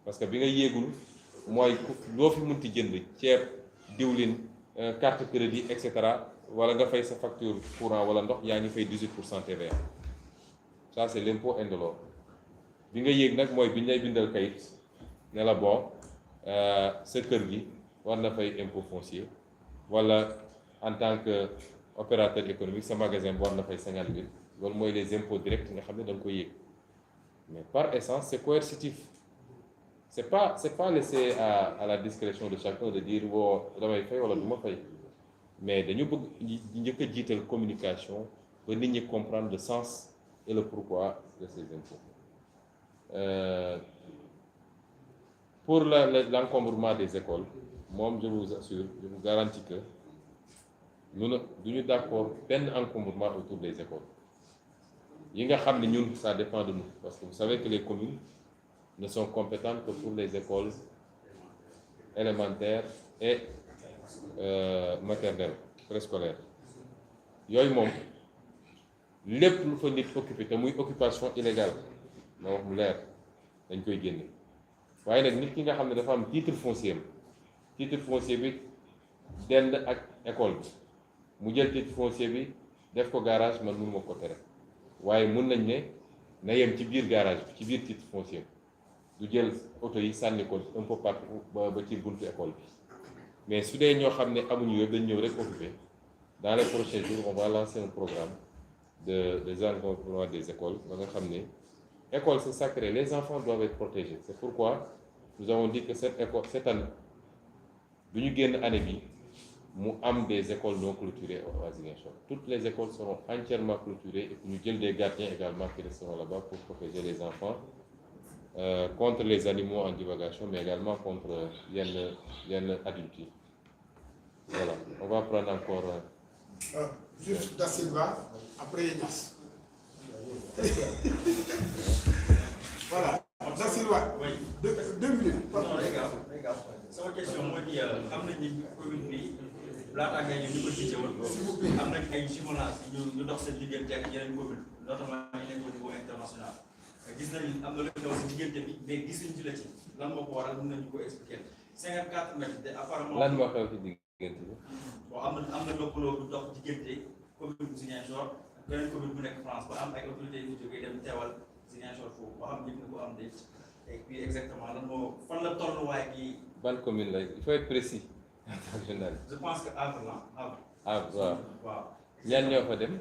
parce que bi nga yéegul mooy loo fi mënti jënd ceeb diwlin carte crédit et cetera wala nga fay sa facture courant wala ndox yaa ngi fay 18% TVA ça c'est l'impôt indolore bi nga yéeg nag mooy bi ñu lay bindal kayit ne la bon sa kër gi war na fay impôt foncier wala en tant que opérateur économique sa magasin war na fay 50 000 loolu mooy les impôts directs nga xam ne da nga koy yéeg mais par essence c'est coercitif. C'est pas laissé à la discrétion de chacun de dire bon damay fay wala du ma fay mais dañu bëgg njëkk a jiital communication ba nit ñi comprendre le sens et le pourquoi de ces impôts. Pour l'encombrement des écoles moom je vous assure, je vous garantis que nous duñu d'accord benn encombrement autour des écoles yi nga xam ne ñun ça dépend de nous parce que vous savez que les communes ne sont compétentes que pour les écoles élémentaires et maternelles préscolaires yooyu moom lépp lu fa nit occupé te muy occupation illégale ma wax mu leer dañ koy génne waaye nag nit ki nga xam ne dafa am titre foncier bi dend ak école bi mu jël titre foncier bi def ko garage man mënu ma ko tere waaye mun nañ ne na yem ci biir garage bi ci biir titre foncier bi du jël oto yi sànni ko un peu partout ba ci buntu école bi mais su dee ñoo xam ne amuñu yëpp dañ ñëw rek occupé dans les prochains jours on va lancer un programme de désencombrement des écoles ba nga xam ne école c'est sacré, les enfants doivent être protégés. C'est pourquoi nous avons dit que cette année bu ñu génn année bi mu am des écoles non clôturées à Ziguinchor. Toutes les écoles seront entièrement clôturées et puis ñu jël des gardiens également qui resteront là-bas pour protéger les enfants contre les animaux en divagation, mais également contre yenn adultes yi. Voilà, on va prendre encore. Juste Da Silva, après Niass. Voilà, Da Silva. Oui. Deux minutes. Non, les gars. Sama question moo di xam nañ ni commune bi laata nga ñu ko jiite woon am nañ ay jumelage ñu dox seen diggante ak yeneen commune notamment ñu nekk au niveau international gis nañ am na lu ñëw si diggante bi mais gisuñ ci la ci lan moo ko waral mën nañu ko expliquer 54 mètres de apparemment lan moo xew ci diggante bi. bon am na lëkkaloo bu dox diggante commune bu Ziguinchor ak beneen commune bu nekk France ba am ay autorités yu jógee dem teewal Ziguinchor foofu ba xam yëg na ko am déet et puis exactement lan moo fan la tolluwaay gi. Ban commune là, il faut être précis en tant que journaliste. Je pense que Havre là, Havre. Havre waaw. Waaw. ñaan ñoo fa dem.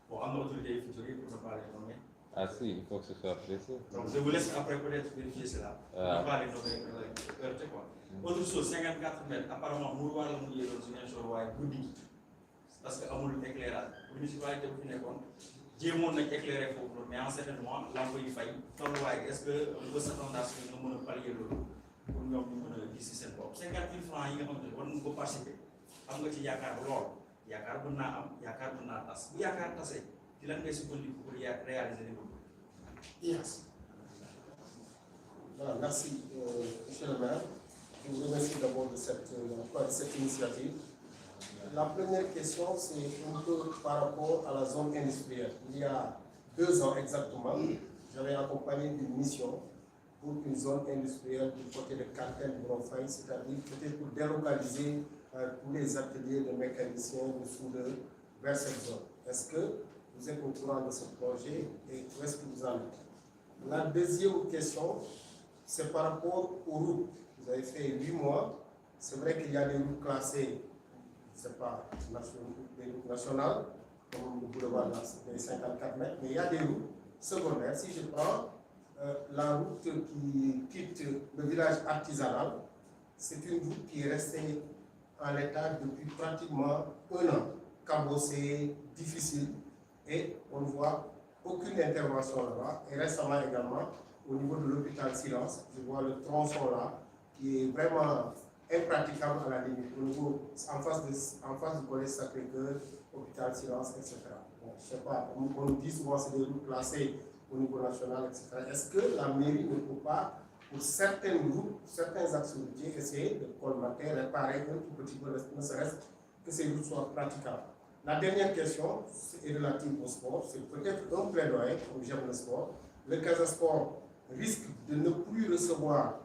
Bon, am na autorité yu fi jógee pour ne pas les nommer. Ah si, il faut que ce soit précis. Donc je vous laisse après peut-être vérifier cela. Pour ne pas les nommer heurté quoi. Autre chose, 54 mètres, apparemment mu war la mu yéegoon Ziguinchor waaye guddi gi parce que amul éclairage. Municipalité bu fi nekkoon jéemoon nañ éclairer foofu mais en certain moment lampe yi fay tolluwaay est-ce que ba s'attendre nga mën a pallier loolu pour ñoom ñu mën a gis si seen bopp 50 000 francs yi nga xamante ne war nañu ko participer am nga ci yaakaar lool yaakaar mën naa am yaakaar mën naa tas bu yaakaar tasee ci lan ngay sukkandiku pour réaliser li loolu. Yes. Voilà, merci, monsieur le maire. Je vous remercie d'abord de cette initiative. La première question, c'est un peu par rapport à la zone industrielle. Il y a 2 ans exactement, j'avais accompagné une mission pour une zone industrielle du côté de Kantel-Bronfay, c'est-à-dire peut-être pour délocaliser tous les ateliers de mécaniciens, de soudeurs vers cette zone. Est-ce que vous êtes au courant de ce projet et où est-ce que vous en êtes? La deuxième question, c'est par rapport aux routes. Vous avez fait 8 mois. C'est vrai qu'il y a des routes classées, ce n'est pas des routes nationales, comme le boulevard des 54 mètres, mais il y a des routes secondaires. Si je prends la route qui quitte le village artisanal, c'est une route qui est restée en l'état depuis pratiquement 1 an, cabossée, difficile, et on ne voit aucune intervention là-bas. Et récemment également, au niveau de l'hôpital Silence, je vois le tronçon là, qui est vraiment impraticable à la limite, au niveau, en face du collège Sacré-Cœur, hôpital Silence, etc. Bon, je ne sais pas, on nous dit souvent que c'est des routes classées au niveau national, etc. Est-ce que la mairie ne peut pas, pour certaines routes, certains axes routiers, essayer de colmater, réparer un tout petit peu, ne serait-ce que ces routes soient praticables? La dernière question est relative au sport. C'est peut-être un plaidoyer, comme j'aime le sport. Le Casa Sport risque de ne plus recevoir